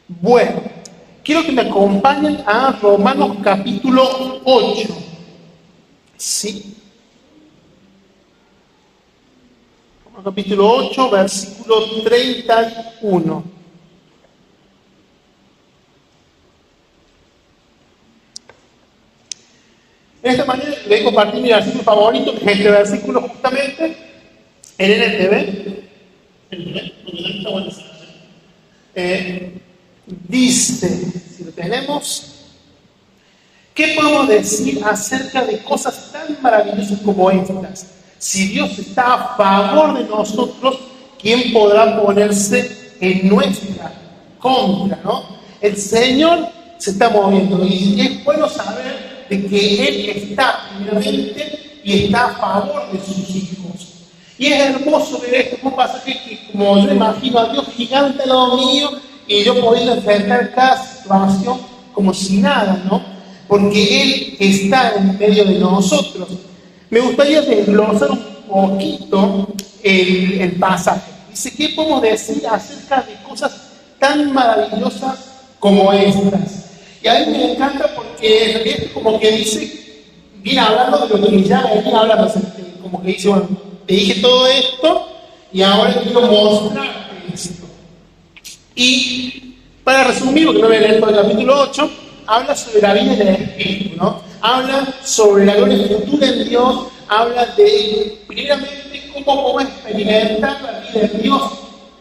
Bueno, quiero que me acompañen a Romanos capítulo 8. ¿Sí? Romanos capítulo 8, versículo 31. De esta manera les voy a compartir mi versículo favorito, que es este versículo justamente, en NTV. Dice, si lo tenemos, ¿qué podemos decir acerca de cosas tan maravillosas como estas? Si Dios está a favor de nosotros, ¿quién podrá ponerse en nuestra contra? ¿No? El Señor se está moviendo y es bueno saber de que Él está primeramente y está a favor de sus hijos. Y es hermoso ver esto, un pasaje que, como yo imagino a Dios gigante al lado mío, y yo podía enfrentar cada situación como si nada, ¿no? Porque Él está en medio de nosotros. Me gustaría desglosar un poquito el pasaje. Dice, ¿qué podemos decir acerca de cosas tan maravillosas como estas? Y a mí me encanta porque en realidad es como que dice, viene hablando de lo que ya venía hablando, como que dice, bueno, te dije todo esto y ahora quiero mostrarte esto. Y para resumir, porque no voy a leer todo el capítulo 8, habla sobre la vida del Espíritu, ¿no? Habla sobre la gloria futura en Dios, habla de, primeramente, cómo podemos experimentar la vida de Dios,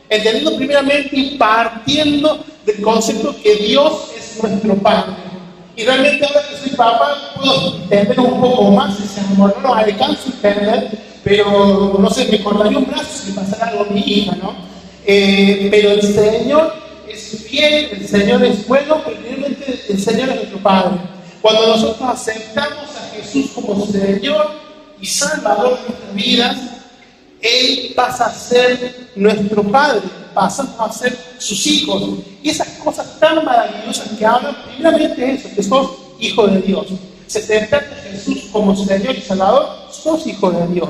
entendiendo primeramente y partiendo del concepto que Dios es nuestro Padre. Y realmente ahora que soy papá, puedo entender un poco más ese amor, no lo alcanzo a entender, pero no sé, me cortaría un brazo si me pasara algo a mi hija, ¿no? Pero el Señor es fiel, el Señor es bueno, pero realmente el Señor es nuestro Padre. Cuando nosotros aceptamos a Jesús como Señor y Salvador de nuestras vidas, Él pasa a ser nuestro Padre, pasamos a ser sus hijos. Y esas cosas tan maravillosas que hablan, primeramente eso, que sos hijo de Dios. Si aceptaste a Jesús como Señor y Salvador, sos hijo de Dios.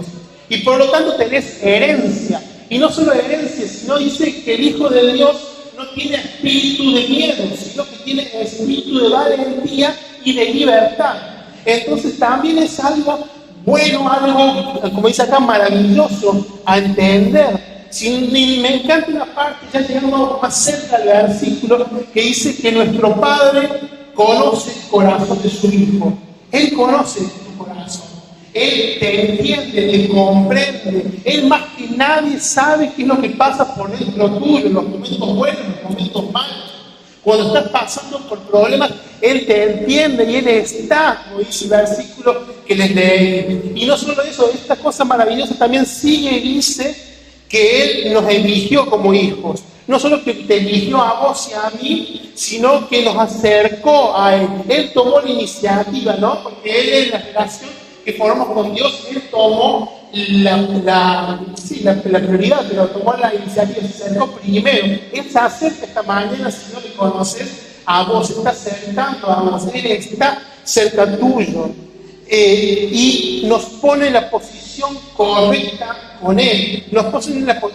Y por lo tanto tenés herencia. Y no solo herencia, sino dice que el Hijo de Dios no tiene espíritu de miedo, sino que tiene espíritu de valentía y de libertad. Entonces también es algo bueno, algo, como dice acá, maravilloso a entender. Me encanta una parte, ya llegando más cerca del versículo, que dice que nuestro Padre conoce el corazón de su Hijo. Él conoce tu corazón. Él te entiende, te comprende. Él más que nadie sabe qué es lo que pasa por dentro tuyo, los momentos buenos, los momentos malos. Cuando estás pasando por problemas, Él te entiende y Él está, como dice el versículo que les leí. Y no solo eso, esta cosa maravillosa también sigue y dice que Él nos eligió como hijos. No solo que te eligió a vos y a mí, sino que nos acercó a Él. Él tomó la iniciativa, ¿no? Porque Él en la relación que formamos con Dios, Él tomó la prioridad, pero tomó la iniciativa, se acercó primero. Él se acerca esta mañana, si no le conoces, a vos, está acercando a vos, Él está cerca tuyo. Y nos pone en la posición correcta con Él, nos pone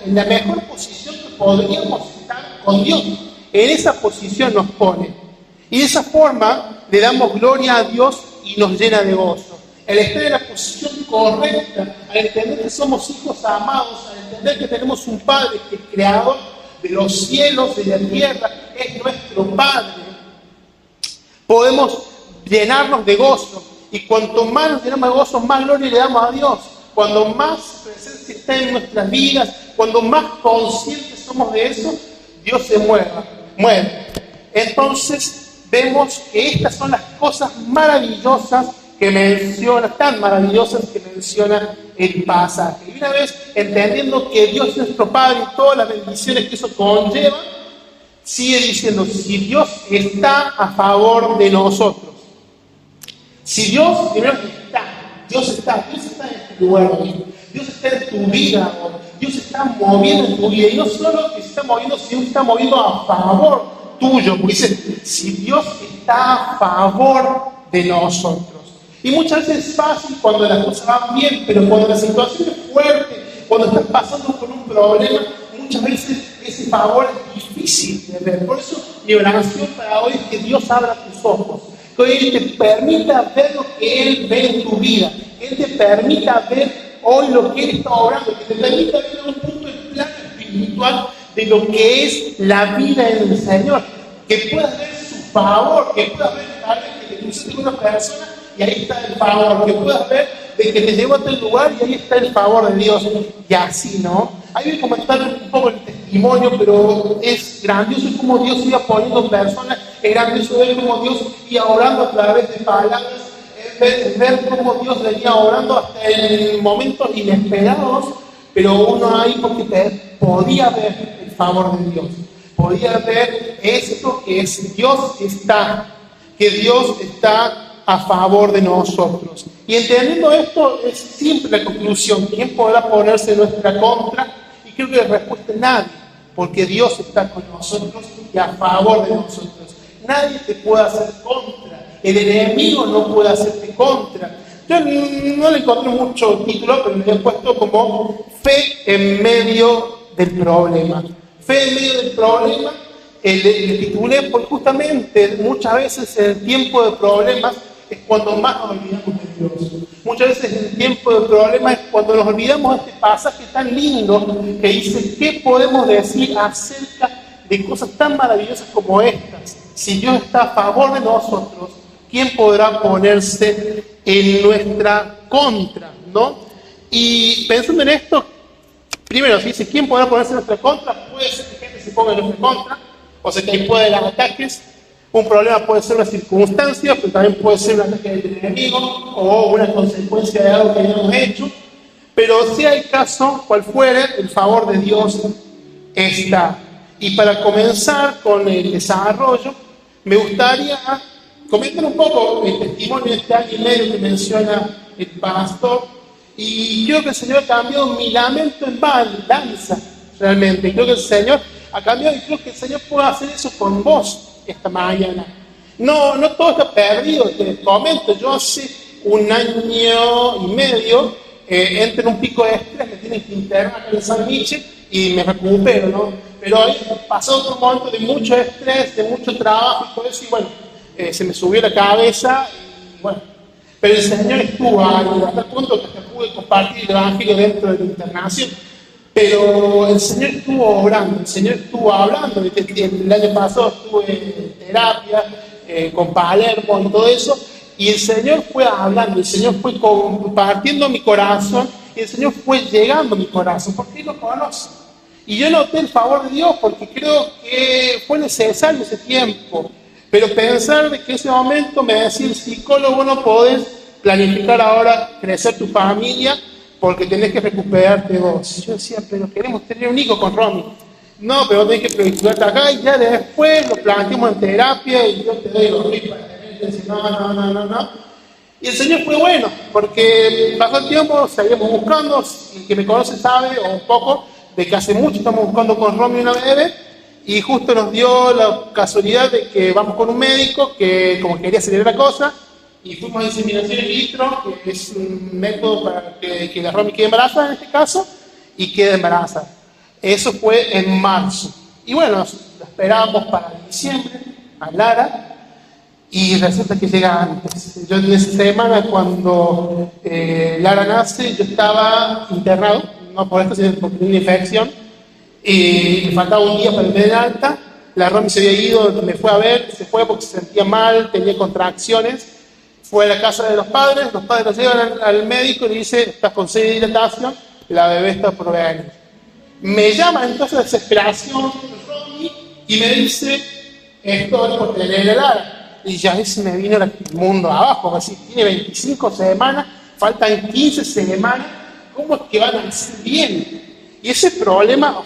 en la mejor posición que podríamos estar con Dios. En esa posición nos pone. Y de esa forma le damos gloria a Dios y nos llena de gozo. El estar en la posición correcta, al entender que somos hijos amados, al entender que tenemos un Padre que es creador de los cielos y de la tierra, es nuestro Padre, podemos llenarnos de gozo. Y cuanto más nos llenamos de gozo, más gloria le damos a Dios. Cuando más presencia está en nuestras vidas, cuando más conscientes somos de eso, Dios se mueve. Entonces vemos que estas son las cosas maravillosas que menciona, tan maravillosas que menciona el pasaje. Y una vez entendiendo que Dios es nuestro Padre y todas las bendiciones que eso conlleva, sigue diciendo, si Dios está a favor de nosotros, si Dios, primero Dios está en este lugar hoy, Dios está en tu vida hoy, Dios está moviendo en tu vida, y no solo que se está moviendo, sino que está moviendo a favor tuyo, porque dice, si Dios está a favor de nosotros. Y muchas veces es fácil cuando las cosas van bien, pero cuando la situación es fuerte, cuando estás pasando por un problema, muchas veces ese favor es difícil de ver. Por eso mi oración para hoy es que Dios abra tus ojos, que hoy te permita ver lo que Él ve en tu vida, que Él te permita ver hoy lo que Él está obrando, que te permita ver un punto de plano espiritual de lo que es la vida en el Señor, que puedas ver su favor, que puedas ver que te cruzaste con una persona y ahí está el favor, que puedas ver de que te llevó a tal lugar y ahí está el favor de Dios, y así, ¿no? Ahí voy a comentar un poco el testimonio, pero es grandioso como Dios iba poniendo personas, es grandioso ver cómo Dios iba orando a través de palabras, ver cómo Dios venía orando hasta en momentos inesperados, pero uno ahí porque podía ver el favor de Dios, podía ver esto que es que Dios está a favor de nosotros. Y entendiendo esto es siempre la conclusión: ¿quién podrá ponerse en nuestra contra? Y creo que la respuesta es nadie, porque Dios está con nosotros y a favor de nosotros. Nadie te puede hacer contra, el enemigo no puede hacerte contra. Yo no le encontré mucho título, pero le he puesto como fe en medio del problema. Fe en medio del problema, le titulé porque justamente muchas veces en el tiempo de problemas es cuando más nos olvidamos de Dios. Muchas veces en el tiempo de problemas es cuando nos olvidamos de este pasaje tan lindo que dice: ¿qué podemos decir acerca de cosas tan maravillosas como estas? Si Dios está a favor de nosotros, ¿quién podrá ponerse en nuestra contra? ¿No? Y pensando en esto, primero, si dice ¿quién podrá ponerse en nuestra contra? Puede ser que gente se ponga en nuestra contra, o sea que puede haber ataques. Un problema puede ser una circunstancia, pero también puede ser un ataque del enemigo o una consecuencia de algo que hayamos hecho. Pero sea el caso, cual fuere, el favor de Dios está. Y para comenzar con el desarrollo, me gustaría comentar un poco el testimonio de este año y medio que menciona el pastor. Y creo que el Señor ha cambiado mi lamento en danza, realmente. Creo que el Señor ha cambiado y creo que el Señor puede hacer eso con vos esta mañana. No todo está perdido, te comento. Yo hace un año y medio entré en un pico de estrés, me tienen que internar en San Michel y me recupero, ¿no? Pero ahí pasó otro momento de mucho estrés, de mucho trabajo y todo eso, y bueno, se me subió la cabeza y bueno, pero el Señor estuvo ahí hasta el punto que pude compartir el Evangelio dentro de la internación. Pero el Señor estuvo obrando, el Señor estuvo hablando. El año pasado estuve en terapia con Palermo y todo eso, y el Señor fue hablando, el Señor fue compartiendo mi corazón, y el Señor fue llegando a mi corazón, porque Él lo conoce. Y yo noté el favor de Dios porque creo que fue necesario ese tiempo. Pero pensar de que ese momento me decía el psicólogo: no podés planificar ahora crecer tu familia porque tenés que recuperarte vos. Yo decía: pero queremos tener un hijo con Romy. No, pero tenés que planificarte acá, y ya después lo planteamos en terapia y yo te doy los ritos para tener. Y decía: no. Y el Señor fue bueno, porque pasó el tiempo, seguimos buscando, el que me conoce sabe, o un poco, de que hace mucho estamos buscando con Romy una bebé, y justo nos dio la casualidad de que vamos con un médico que como quería acelerar la cosa, y fuimos a inseminación in vitro, que es un método para que la Romy quede embarazada en este caso, y quede embarazada. Eso fue en marzo. Y bueno, la esperábamos para diciembre, a Lara, y resulta que llega antes. Yo en esa semana, cuando Lara nace, yo estaba internado, no por esto, sino por una infección, y me faltaba un día para el medio alta. La Romy se había ido, me fue a ver, se fue porque se sentía mal, tenía contracciones. Fue a la casa de los padres lo llevan al médico y le dice: estás con 6 de dilatación, la bebé está por venir. Me llama entonces de desesperación Romy y me dice: esto es por tener el Lara. Y ya ahí se me vino el mundo abajo, así, tiene 25 semanas, faltan 15 semanas, ¿cómo es que van a ser bien? Y ese problema,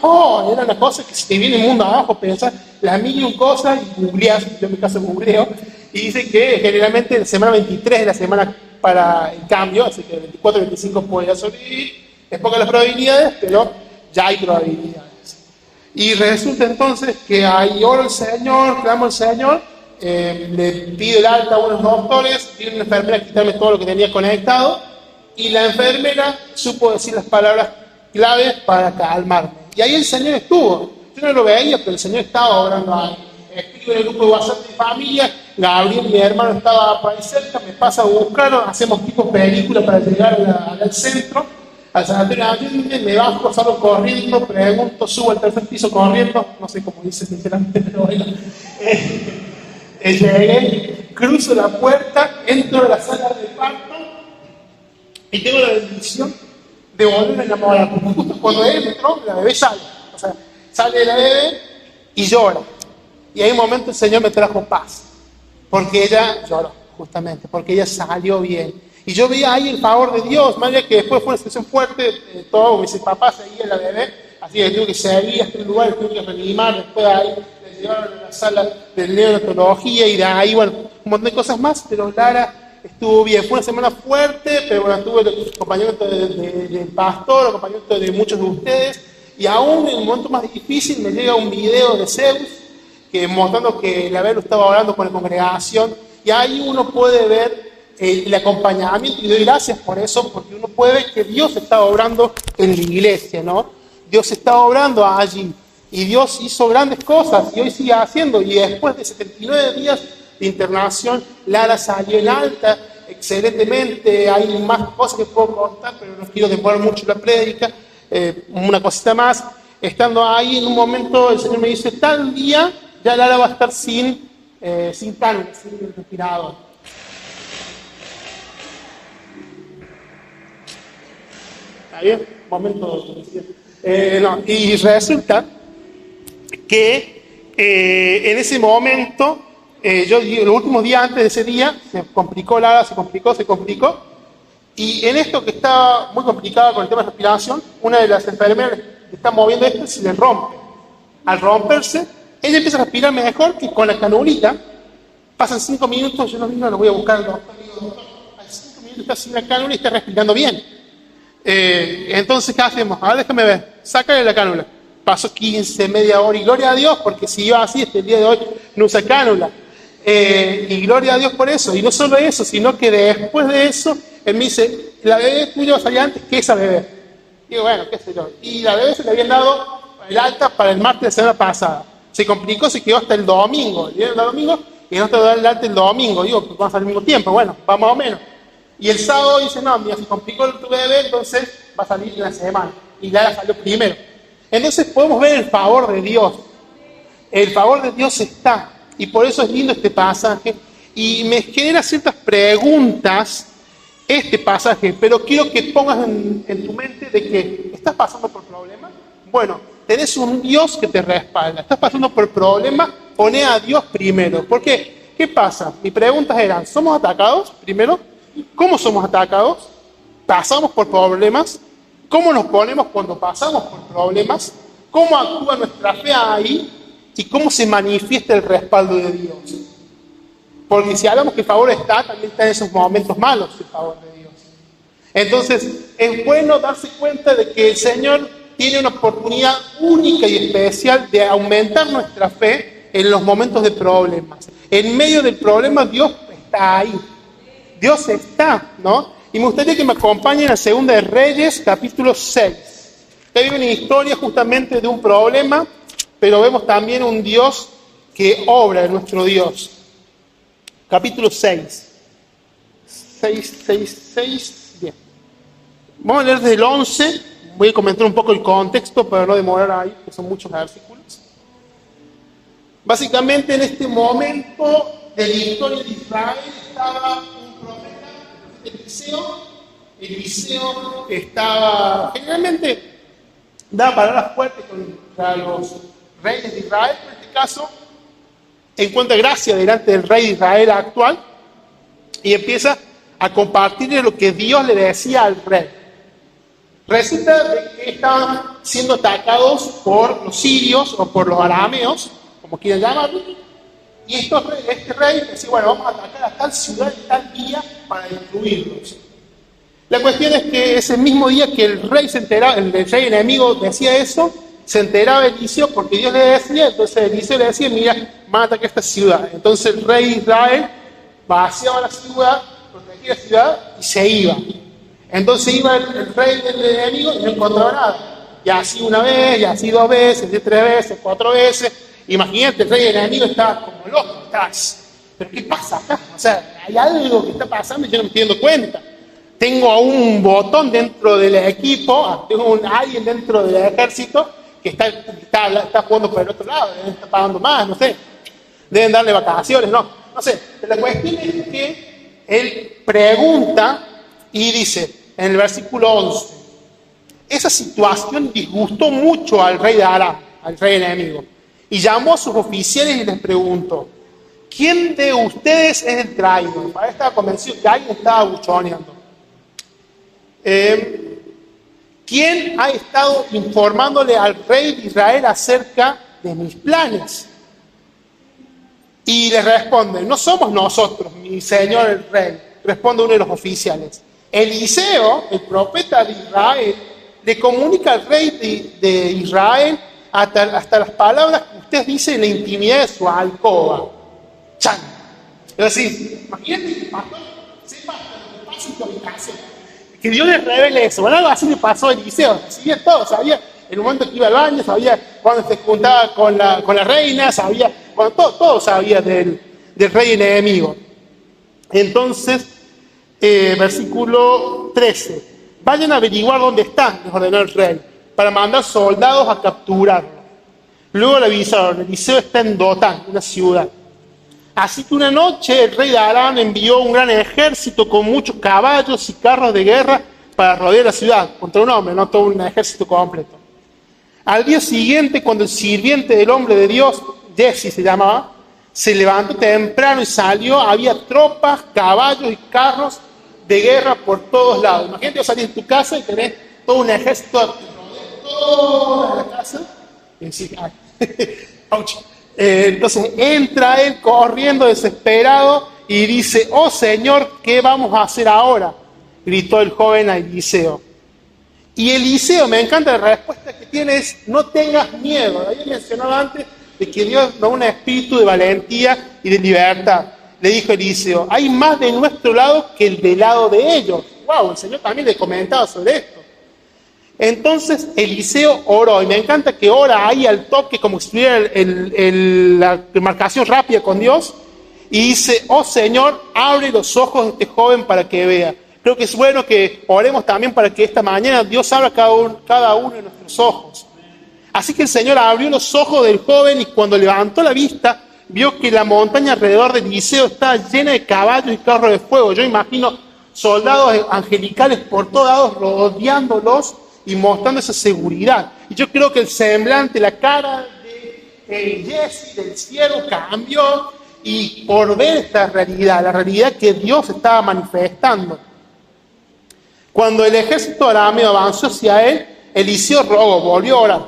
era una cosa que se te viene el mundo abajo, pensar las mil cosas y googleas, yo en mi caso googleo, y dice que generalmente la semana 23 es la semana para el cambio, así que el 24 y 25 podría sobrevivir, es pocas las probabilidades, pero ya hay probabilidades. Y resulta entonces que ahí oro al Señor, clamo al Señor, le pido el alta a unos doctores, vino una enfermera a quitarme todo lo que tenía conectado, y la enfermera supo decir las palabras claves para calmarme. Y ahí el Señor estuvo. Yo no lo veía, pero el Señor estaba obrando ahí. Escribo en el grupo de WhatsApp de mi familia, Gabriel, mi hermano, estaba por ahí cerca, me pasa a buscar, hacemos tipo película para llegar al centro, al sanatorio de Allende, me bajo, salgo corriendo, pregunto, subo al tercer piso corriendo, no sé cómo dice sinceramente, pero bueno. Llegué, cruzo la puerta, entro a la sala de parto y tengo la bendición de volver a enamorar, porque justo cuando entro, la bebé sale, o sea, sale la bebé y llora. Y hay un momento el Señor me trajo paz, porque ella lloró, justamente, porque ella salió bien. Y yo veía ahí el favor de Dios, más allá que después fue una situación fuerte, todo, mis papás seguían la bebé, así que tuve que seguir hasta un lugar, tuve que reanimar, después de ahí le llevaron a la sala de neonatología y de ahí, bueno, un montón de cosas más, pero Lara estuvo bien. Fue una semana fuerte, pero bueno, tuve el acompañamiento del pastor, el acompañamiento de muchos de ustedes, y aún en un momento más difícil me llega un video de Zeus, mostrando que la Belu estaba orando con la congregación, y ahí uno puede ver el acompañamiento, y doy gracias por eso, porque uno puede ver que Dios está obrando en la iglesia, ¿no? Dios está obrando allí, y Dios hizo grandes cosas, y hoy sigue haciendo, y después de 79 días de internación, Lara salió en alta, excelentemente, hay más cosas que puedo contar, pero no quiero demorar mucho la prédica, una cosita más, estando ahí en un momento, el Señor me dice, tal día, ya Lara va a estar sin cánula, sin respirador. ¿Está bien? Momento. No. Y resulta que en ese momento, los últimos días antes de ese día, se complicó Lara, se complicó. Y en esto que estaba muy complicado con el tema de respiración, una de las enfermeras que está moviendo esto se le rompe. Al romperse, ella empieza a respirar mejor que con la canulita. Pasan 5 minutos, yo lo voy a buscar al doctor. Hay 5 minutos está sin la cánula y está respirando bien. Entonces, ¿qué hacemos? A ver, déjame ver. Sácale la cánula. Pasó 15, media hora, y gloria a Dios, porque si iba así, el día de hoy no usa cánula. Y gloria a Dios por eso. Y no solo eso, sino que después de eso, él me dice, la bebé tuya va a salir antes que esa bebé. Digo, bueno, qué sé yo. Y la bebé se le habían dado el alta para el martes de la semana pasada. Se complicó, se quedó hasta el domingo. El viernes el domingo, y no te da el alta el domingo. Digo, pues vamos al mismo tiempo. Bueno, va más o menos. Y el sábado dice, no, mira, se complicó tu bebé, entonces va a salir en la semana. Y Lara salió primero. Entonces podemos ver el favor de Dios. El favor de Dios está. Y por eso es lindo este pasaje. Y me genera ciertas preguntas este pasaje, pero quiero que pongas en tu mente de que estás pasando por problemas. Bueno, tenés un Dios que te respalda. Estás pasando por problemas, poné a Dios primero. ¿Por qué? ¿Qué pasa? Mis preguntas eran, ¿somos atacados primero? ¿Cómo somos atacados? ¿Pasamos por problemas? ¿Cómo nos ponemos cuando pasamos por problemas? ¿Cómo actúa nuestra fe ahí? ¿Y cómo se manifiesta el respaldo de Dios? Porque si hablamos que el favor está, también está en esos momentos malos el favor de Dios. Entonces, es bueno darse cuenta de que el Señor tiene una oportunidad única y especial de aumentar nuestra fe en los momentos de problemas. En medio del problema, Dios está ahí. Dios está, ¿no? Y me gustaría que me acompañen a 2 de Reyes, capítulo 6. Hay una historia justamente de un problema, pero vemos también un Dios que obra, en nuestro Dios. Capítulo 6. 6, bien. Vamos a leer desde el 11. Voy a comentar un poco el contexto para no demorar ahí, que son muchos versículos. Básicamente, en este momento de la historia de Israel estaba un profeta, Eliseo estaba, generalmente, daba palabras fuertes contra los reyes de Israel, pero en este caso encuentra gracia delante del rey de Israel actual y empieza a compartirle lo que Dios le decía al rey. Resulta de que estaban siendo atacados por los sirios o por los arameos, como quieran llamarlo, y este rey decía, bueno, vamos a atacar a tal ciudad y tal día para destruirlos. La cuestión es que ese mismo día que el rey se enteraba, el rey enemigo decía eso, se enteraba Eliseo porque Dios le decía, entonces Eliseo le decía, mira, van a atacar esta ciudad. Entonces el rey de Israel vaciaba la ciudad, protegía la ciudad y se iba. Entonces iba el rey del enemigo y no encontraba nada. y así una vez, y así 2 veces, y 3 veces, 4 veces. Imagínate, el rey enemigo está como loco, pero ¿qué pasa acá? O sea, hay algo que está pasando y yo no me estoy dando cuenta. Tengo a un botón dentro del equipo, tengo alguien dentro del ejército que está jugando por el otro lado, está pagando más, no sé. Deben darle vacaciones, no sé. Pero la cuestión es que él pregunta y dice en el versículo 11, esa situación disgustó mucho al rey de Aram, al rey enemigo, y llamó a sus oficiales y les preguntó, ¿quién de ustedes es el traidor? Para él estaba convencido que alguien estaba buchoneando. ¿Quién ha estado informándole al rey de Israel acerca de mis planes? Y le responde, no somos nosotros, mi señor el rey, responde uno de los oficiales. Eliseo, el profeta de Israel, le comunica al rey de Israel hasta las palabras que usted dice en la intimidad de su alcoba. ¡Chan! Es decir, imagínate que el pastor sepa lo que pasa en tu habitación. Que Dios le revele eso. Bueno, algo así le pasó a Eliseo. Sabía todo, sabía el momento que iba al baño, sabía cuando se juntaba con la reina, sabía, bueno, todo sabía del rey enemigo. Entonces, versículo 13. Vayan a averiguar dónde están, les ordenó el rey, para mandar soldados a capturarlo. Luego le avisaron, Eliseo está en Dotán, una ciudad. Así que una noche el rey de Aram envió un gran ejército con muchos caballos y carros de guerra para rodear la ciudad, contra un hombre, no todo un ejército completo. Al día siguiente, cuando el sirviente del hombre de Dios, Jesse se llamaba, se levantó temprano y salió, había tropas, caballos y carros de guerra por todos lados. Imagínate, vos salís de tu casa y tenés todo un ejército de toda la casa. Y decís, entonces entra él corriendo desesperado y dice, oh Señor, ¿qué vamos a hacer ahora? Gritó el joven a Eliseo. Y Eliseo, me encanta la respuesta que tiene, es, no tengas miedo. Había mencionado antes de que Dios nos da un espíritu de valentía y de libertad. Le dijo Eliseo, hay más de nuestro lado que el del lado de ellos. Wow, el Señor también le comentaba sobre esto. Entonces Eliseo oró, y me encanta que ora ahí al toque, como si estuviera la demarcación rápida con Dios, y dice, oh Señor, abre los ojos de este joven para que vea. Creo que es bueno que oremos también para que esta mañana Dios abra cada uno de nuestros ojos. Así que el Señor abrió los ojos del joven y cuando levantó la vista, vio que la montaña alrededor de Eliseo estaba llena de caballos y carros de fuego. Yo imagino soldados angelicales por todos lados rodeándolos y mostrando esa seguridad. Y yo creo que el semblante, la cara de Jesse, del cielo, cambió y por ver esta realidad, la realidad que Dios estaba manifestando. Cuando el ejército arameo avanzó hacia él, Eliseo rogó, volvió a orar.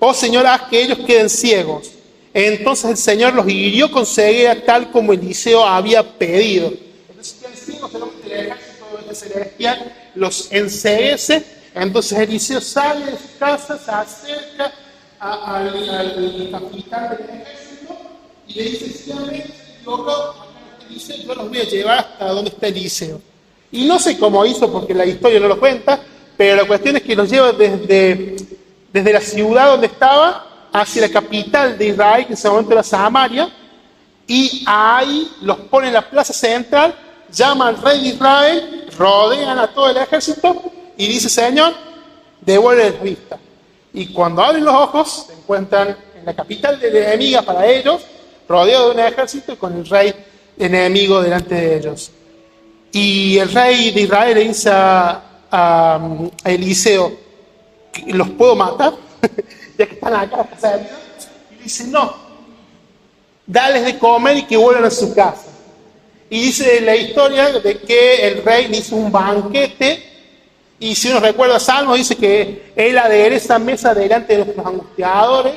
Oh Señor, haz que ellos queden ciegos. Entonces el Señor los hirió con ceguera tal como Eliseo había pedido. Entonces quedan ciegos, el ejército celestial los enceguece. Entonces Eliseo sale de su casa, se acerca al capitán del ejército y le dice, si habéis equivocado, yo los voy a llevar hasta donde está Eliseo. Y no sé cómo hizo, porque la historia no lo cuenta, pero la cuestión es que los lleva desde la ciudad donde estaba hacia la capital de Israel, que en ese momento era Samaria, y ahí los pone en la plaza central, llama al rey de Israel, rodean a todo el ejército, y dice, Señor, devuelve la vista. Y cuando abren los ojos, se encuentran en la capital de la enemiga para ellos, rodeado de un ejército y con el rey enemigo delante de ellos. Y el rey de Israel le dice a Eliseo, ¿los puedo matar? Ya que están acá. Y dice, no, dales de comer y que vuelvan a su casa. Y dice la historia de que el rey le hizo un banquete. Y si uno recuerda Salmos, dice que él adereza mesa delante de nuestros angustiadores.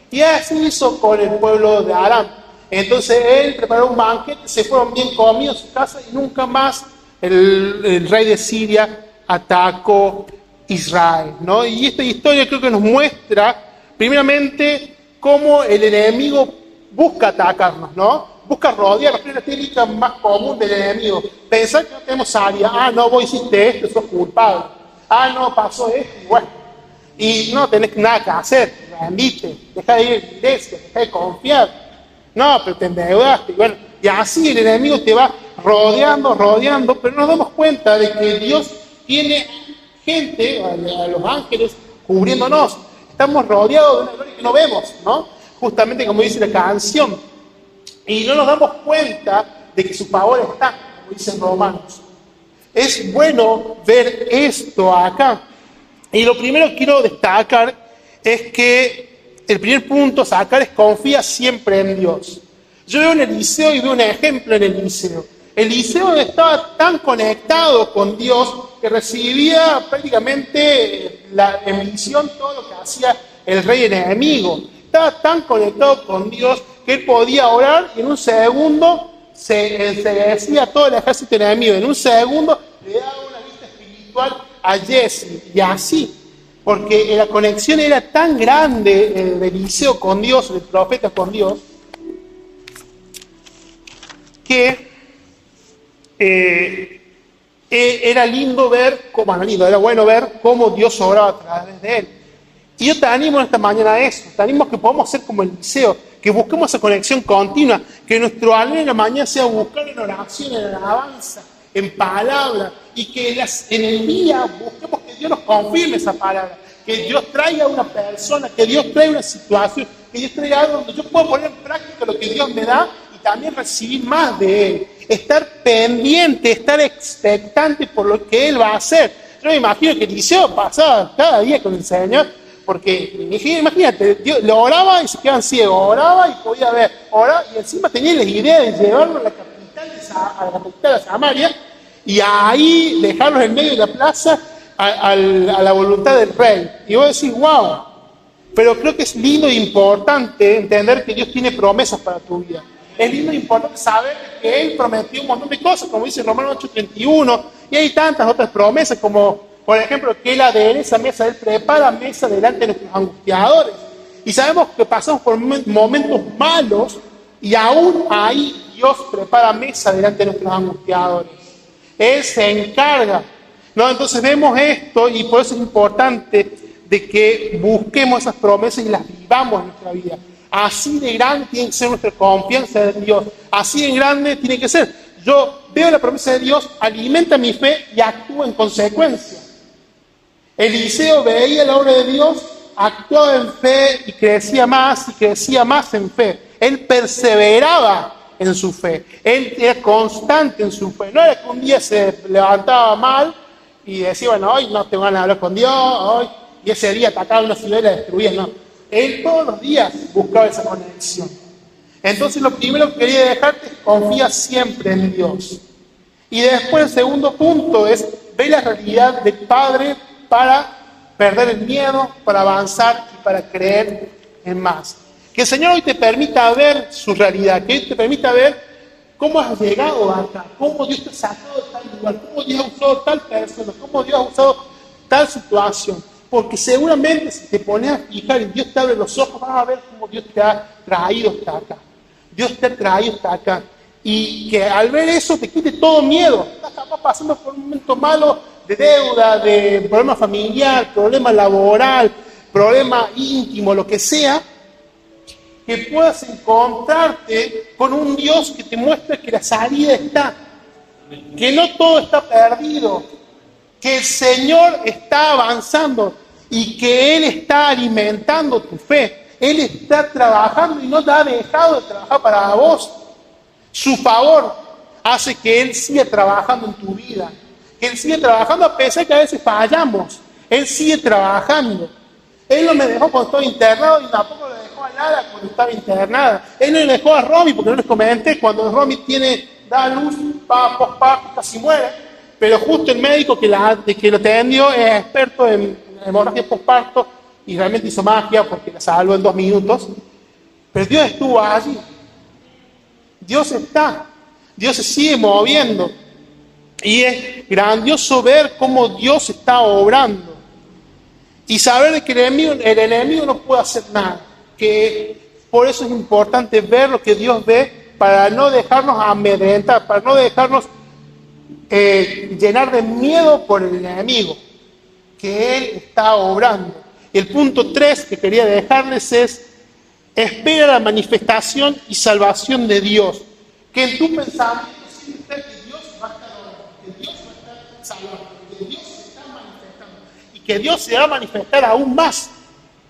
Y así hizo con el pueblo de Aram. Entonces él preparó un banquete, se fueron bien comidos a su casa y nunca más el rey de Siria atacó Israel, ¿no? Y esta historia creo que nos muestra, primeramente, cómo el enemigo busca atacarnos, ¿no? Busca rodearnos. Es la técnica más común del enemigo. Pensar que no tenemos área. Ah, no, vos hiciste esto, sos culpable. Ah, no, pasó esto, y bueno. y no tenés nada que hacer, rendite, deja de ir a la iglesia, deja de confiar. No, pero te endeudaste. Y así el enemigo te va rodeando, pero nos damos cuenta de que Dios tiene gente, a los ángeles, cubriéndonos. Estamos rodeados de una gloria que no vemos, ¿no? Justamente como dice la canción. Y no nos damos cuenta de que su favor está, como dicen Romanos. Es bueno ver esto acá. Y lo primero que quiero destacar es que el primer punto a sacar es confía siempre en Dios. Yo veo en Eliseo y veo un ejemplo en Eliseo. Eliseo estaba tan conectado con Dios que recibía prácticamente en visión todo lo que hacía el rey enemigo. Estaba tan conectado con Dios que él podía orar y en un segundo se decía todo el ejército enemigo. En un segundo le daba una vista espiritual a Jesse y así. Porque la conexión era tan grande de Eliseo con Dios, del profeta con Dios, que era lindo ver, era bueno ver cómo Dios obraba a través de él. Y yo te animo esta mañana a eso, te animo a que podamos ser como Eliseo, que busquemos esa conexión continua, que nuestro anhelo en la mañana sea buscar en oración, en alabanza, en palabra, y que en el día busquemos que Dios nos confirme esa palabra, que Dios traiga una persona, que Dios traiga una situación, que Dios traiga algo donde yo pueda poner en práctica lo que Dios me da y también recibir más de Él. Estar pendiente, estar expectante por lo que Él va a hacer. Yo me imagino que Eliseo pasaba cada día con el Señor, porque imagínate, Dios lo oraba y se quedaban ciegos, oraba y podía ver, oraba y encima tenía la idea de llevarlo a la capital de Samaria y ahí dejarlos en medio de la plaza a la voluntad del rey. Y vos decís, wow, pero creo que es lindo e importante entender que Dios tiene promesas para tu vida. Es lindo e importante saber que Él prometió un montón de cosas, como dice Romanos 8:31, y hay tantas otras promesas, como por ejemplo que Él adereza mesa, Él prepara mesa delante de nuestros angustiadores. Y sabemos que pasamos por momentos malos y aún ahí Dios prepara mesa delante de nuestros angustiadores. Él se encarga. ¿No? Entonces vemos esto y por eso es importante de que busquemos esas promesas y las vivamos en nuestra vida. Así de grande tiene que ser nuestra confianza en Dios. Así de grande tiene que ser. Yo veo la promesa de Dios, alimenta mi fe y actúo en consecuencia. Eliseo veía la obra de Dios, actuaba en fe y crecía más en fe. Él perseveraba en su fe. Él era constante en su fe. No era que un día se levantaba mal y decía, bueno, hoy no tengo ganas de hablar con Dios, hoy, y ese día atacaba una ciudad y la destruía, no. Él todos los días buscaba esa conexión. Entonces lo primero que quería dejarte es confía siempre en Dios. Y después el segundo punto es ver la realidad del Padre para perder el miedo, para avanzar y para creer en más. Que el Señor hoy te permita ver su realidad, que hoy te permita ver cómo has llegado acá, cómo Dios te ha sacado de tal lugar, cómo Dios ha usado tal persona, cómo Dios ha usado tal situación. Porque seguramente si te pones a fijar y Dios te abre los ojos, vas a ver cómo Dios te ha traído hasta acá. Dios te ha traído hasta acá. Y que al ver eso te quite todo miedo. Estás capaz pasando por un momento malo de deuda, de problema familiar, problema laboral, problema íntimo, lo que sea, que puedas encontrarte con un Dios que te muestre que la salida está, que no todo está perdido, que el Señor está avanzando y que Él está alimentando tu fe. Él está trabajando y no te ha dejado de trabajar para vos. Su favor hace que Él siga trabajando en tu vida, que Él siga trabajando a pesar que a veces fallamos. Él sigue trabajando. Él no me dejó cuando estaba internado y tampoco lo dejó a Lara cuando estaba internada. Él no le dejó a Romy, porque no les comenté, cuando Romy da luz, va postparto, casi muere, pero justo el médico que lo atendió es experto en hemorragia postparto y realmente hizo magia porque la salvó en 2 minutos. Pero Dios estuvo allí. Dios está. Dios se sigue moviendo. Y es grandioso ver cómo Dios está obrando. Y saber que el enemigo no puede hacer nada. Que por eso es importante ver lo que Dios ve para no dejarnos amedrentar, para no dejarnos llenar de miedo por el enemigo. Que Él está obrando. Y el punto 3 que quería dejarles es: espera la manifestación y salvación de Dios. Que en tu pensamiento siempre esté que Dios va a estar orando, que Dios va a estar salvando, que Dios se está manifestando y que Dios se va a manifestar aún más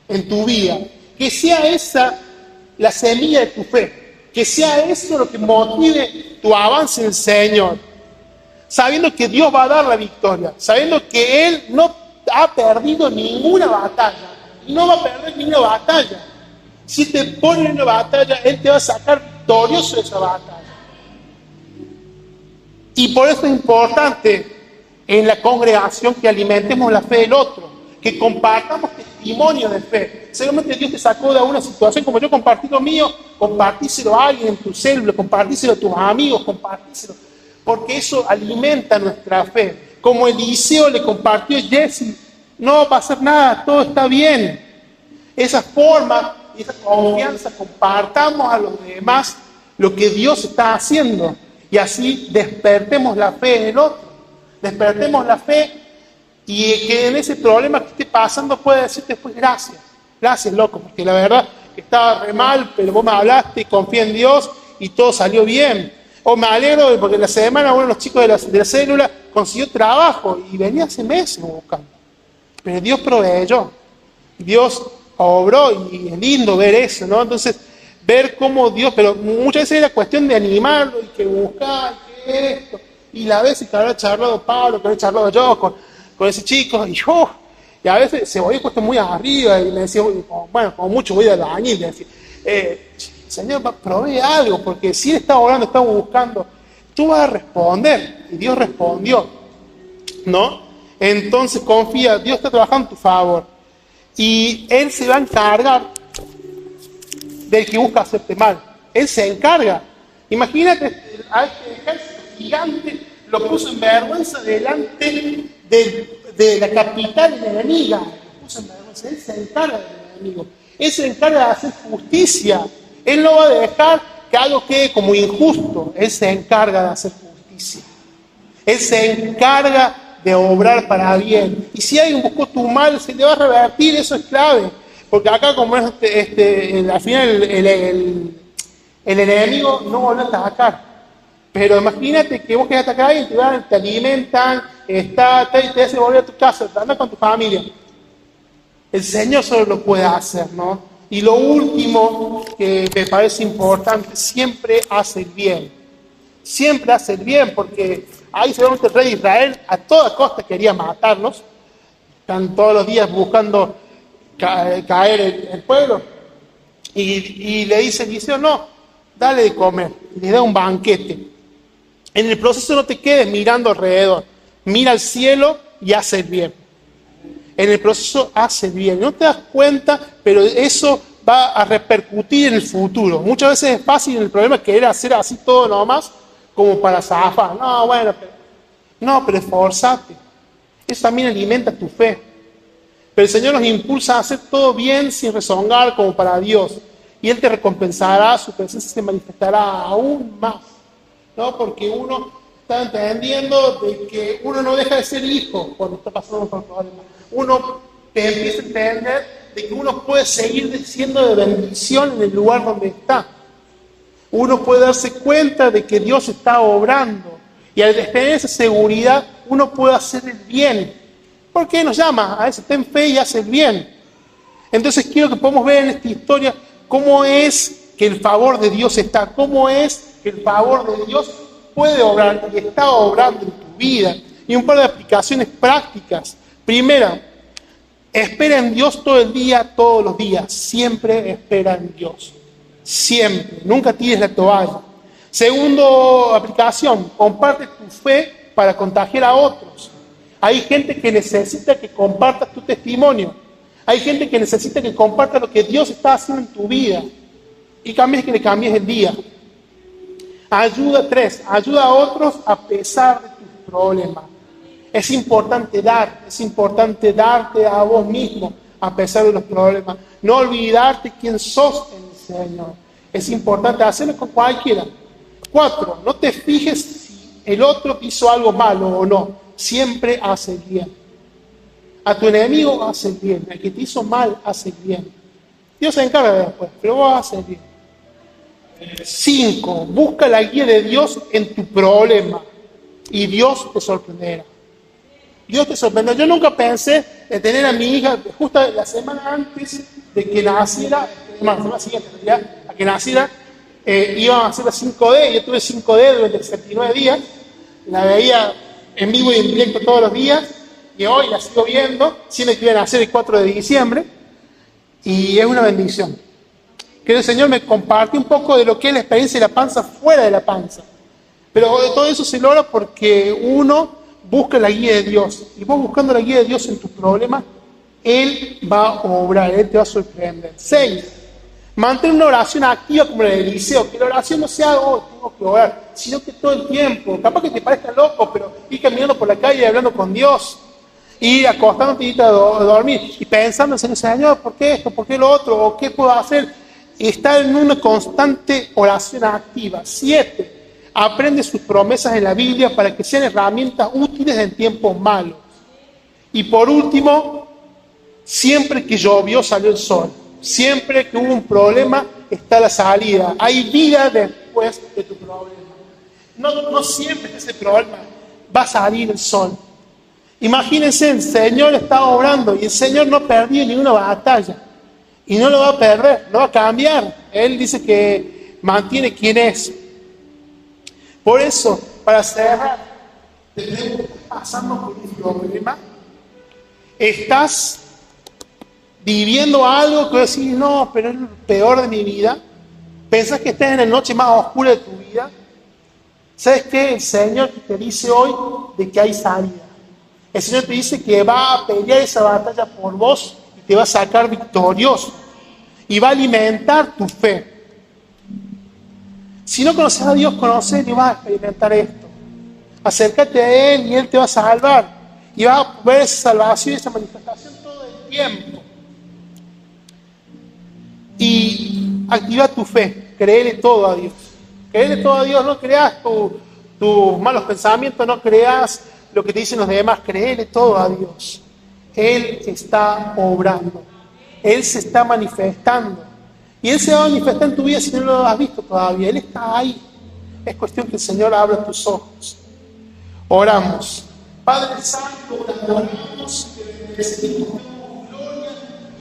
en tu vida. Que sea esa la semilla de tu fe, que sea eso lo que motive tu avance en el Señor, sabiendo que Dios va a dar la victoria, sabiendo que Él no ha perdido ninguna batalla y no va a perder ninguna batalla. Si te pone en una batalla, Él te va a sacar victorioso de esa batalla. Y por eso es importante en la congregación que alimentemos la fe del otro, que compartamos testimonio de fe. Seguramente Dios te sacó de alguna situación, como yo compartí lo mío, compartíselo a alguien en tu célula, compartíselo a tus amigos, compartíselo, porque eso alimenta nuestra fe. Como Eliseo le compartió a Jesse: no va a pasar nada, todo está bien. Esa forma y esa confianza, compartamos a los demás lo que Dios está haciendo, y así despertemos la fe en el otro, despertemos la fe, y que en ese problema que esté pasando pueda decir después: gracias loco, porque la verdad que estaba re mal, pero vos me hablaste, confía en Dios y todo salió bien. O me alegro porque la semana uno de los chicos de la célula consiguió trabajo y venía hace meses buscando, pero Dios proveyó, Dios obró, y es lindo ver eso, ¿no? Entonces, ver cómo Dios, pero muchas veces era cuestión de animarlo y que buscar, que esto, y la vez que habrá charlado Pablo, que habrá charlado yo con ese chico, y a veces se voy puesto muy arriba y me decía, bueno, como mucho voy de albañil, le decía, Señor, provee algo, porque si Él está orando, estamos buscando, tú vas a responder, y Dios respondió, ¿no? Entonces confía, Dios está trabajando en tu favor, y Él se va a encargar del que busca hacerte mal. Él se encarga. Imagínate a este ejército gigante, lo puso en vergüenza delante de la capital enemiga. Lo puso en vergüenza. Él se encarga del enemigo. Él se encarga de hacer justicia. Él no va a dejar que algo quede como injusto. Él se encarga de hacer justicia. Él se encarga de obrar para bien. Y si hay un poco tu mal, se le va a revertir, eso es clave. Porque acá, como es al final el enemigo no vuelve a atacar. Pero imagínate que vos querés atacar y te alimentan, y te hacen volver a tu casa, te andas con tu familia. El Señor solo lo puede hacer, ¿no? Y lo último que me parece importante, siempre hace el bien. Siempre hace el bien, porque ahí seguramente el rey de Israel a toda costa quería matarlos. Están todos los días buscando caer el pueblo. Y le dice Eliseo: no, dale de comer. Y le da un banquete. En el proceso no te quedes mirando alrededor. Mira al cielo y haz el bien. En el proceso hace el bien. No te das cuenta, pero eso va a repercutir en el futuro. Muchas veces es fácil en el problema querer hacer así todo nomás, como para zafar. No, bueno, pero esforzate. Eso también alimenta tu fe. Pero el Señor nos impulsa a hacer todo bien sin rezongar, como para Dios. Y Él te recompensará, su presencia se manifestará aún más. ¿No? Porque uno está entendiendo de que uno no deja de ser hijo cuando está pasando por problemas. Uno te empieza a entender de que uno puede seguir siendo de bendición en el lugar donde está. Uno puede darse cuenta de que Dios está obrando. Y al tener esa seguridad, uno puede hacer el bien. ¿Por qué nos llama a eso? Ten fe y haz el bien. Entonces quiero que podamos ver en esta historia cómo es que el favor de Dios está, cómo es que el favor de Dios puede obrar y está obrando en tu vida. Y un par de aplicaciones prácticas. Primera, espera en Dios todo el día, todos los días. Siempre espera en Dios. Siempre. Nunca tires la toalla. Segundo aplicación, comparte tu fe para contagiar a otros. Hay gente que necesita que compartas tu testimonio. Hay gente que necesita que compartas lo que Dios está haciendo en tu vida. Y que le cambies el día. Ayuda a otros a pesar de tus problemas. Es importante darte a vos mismo a pesar de los problemas. No olvidarte quién sos en el Señor. Es importante hacerlo con cualquiera. 4, no te fijes si el otro hizo algo malo o no. Siempre hace bien. A tu enemigo hace el bien, al que te hizo mal hace el bien. Dios se encarga después, pero vos haces el bien. 5. Busca la guía de Dios en tu problema y Dios te sorprenderá. Dios te sorprenderá. Yo nunca pensé en tener a mi hija, justo la semana antes de que naciera, la semana siguiente, a que naciera, iban a hacer la 5D. Yo tuve 5D durante 79 días, la veía en vivo y en directo todos los días, y hoy la sigo viendo, siendo que iban a hacer el 4 de diciembre, y es una bendición. Que el Señor me compartió un poco de lo que es la experiencia de la panza fuera de la panza. Pero todo eso se logra porque uno busca la guía de Dios. Y vos buscando la guía de Dios en tus problemas, Él va a obrar, Él te va a sorprender. 6. Mantén una oración activa como la de Eliseo. Que la oración no sea, tengo que orar, sino que todo el tiempo. Capaz que te parezca loco, pero ir caminando por la calle y hablando con Dios. Ir acostándote y irte a dormir. Y pensando en el Señor, ¿por qué esto? ¿Por qué lo otro? ¿O qué puedo hacer? Estar en una constante oración activa. 7. Aprende sus promesas en la Biblia para que sean herramientas útiles en tiempos malos. Y por último, siempre que llovió salió el sol. Siempre que hubo un problema está la salida. Hay vida después de tu problema. No siempre que ese problema va a salir el sol. Imagínense, el Señor está obrando y el Señor no perdió ninguna batalla. Y no lo va a perder, no va a cambiar. Él dice que mantiene quien es. Por eso, para cerrar, te pregunto, ¿estás pasando por un problema? ¿Estás viviendo algo que decís, no, pero es lo peor de mi vida? ¿Pensás que estás en la noche más oscura de tu vida? ¿Sabes qué? El Señor te dice hoy de que hay salida. El Señor te dice que va a pelear esa batalla por vos y te va a sacar victorioso. Y va a alimentar tu fe. Si no conoces a Dios, conocer y vas a experimentar esto. Acércate a Él y Él te va a salvar. Y vas a ver esa salvación y esa manifestación todo el tiempo. Y activa tu fe. Créele todo a Dios. Créele todo a Dios. No creas tus malos pensamientos. No creas lo que te dicen los demás. Créele todo a Dios. Él está obrando. Él se está manifestando. Y Él se va a manifestar en tu vida si no lo has visto todavía. Él está ahí. Es cuestión que el Señor abra tus ojos. Oramos. Padre Santo, te adoramos, te bendecimos, te damos gloria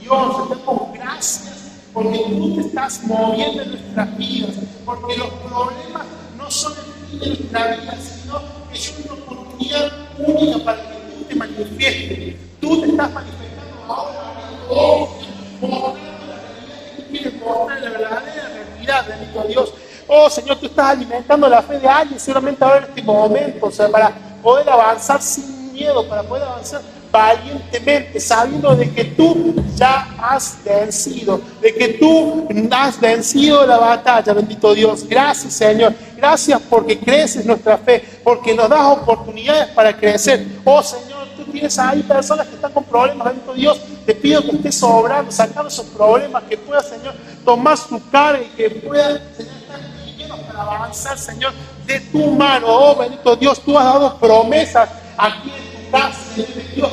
y honra, te damos gracias porque tú te estás moviendo en nuestras vidas, porque los problemas no son el fin de nuestra vida, sino que es una oportunidad única para que tú te manifiestes. Tú te estás manifestando ahora, mostrando la realidad que tú quieres mostrar, la verdadera realidad, bendito Dios. Oh Señor, tú estás alimentando la fe de alguien, seguramente ahora en este momento, o sea, para poder avanzar sin miedo, para poder avanzar valientemente, sabiendo de que tú ya has vencido, de que tú has vencido la batalla, bendito Dios. Gracias, Señor. Gracias porque creces nuestra fe, porque nos das oportunidades para crecer. Oh Señor, tú tienes ahí personas que están con problemas, bendito Dios. Te pido que estés obrando, sacando esos problemas, que pueda, Señor, tomar su carga y que pueda, Señor, para avanzar, Señor, de tu mano. Oh, bendito Dios, tú has dado promesas aquí en tu casa, Dios,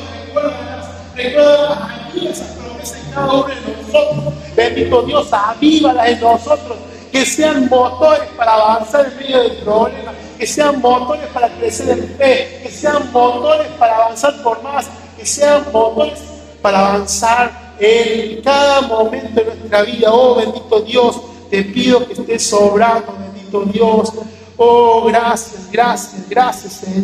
recuerda aquí esas promesas en cada uno de nosotros. Bendito Dios, avívalas en nosotros, que sean motores para avanzar en medio del problema, que sean motores para crecer en fe, que sean motores para avanzar por más, que sean motores para avanzar en cada momento de nuestra vida. Oh, bendito Dios, te pido que estés sobrando, bendito Dios. Oh, gracias, Señor.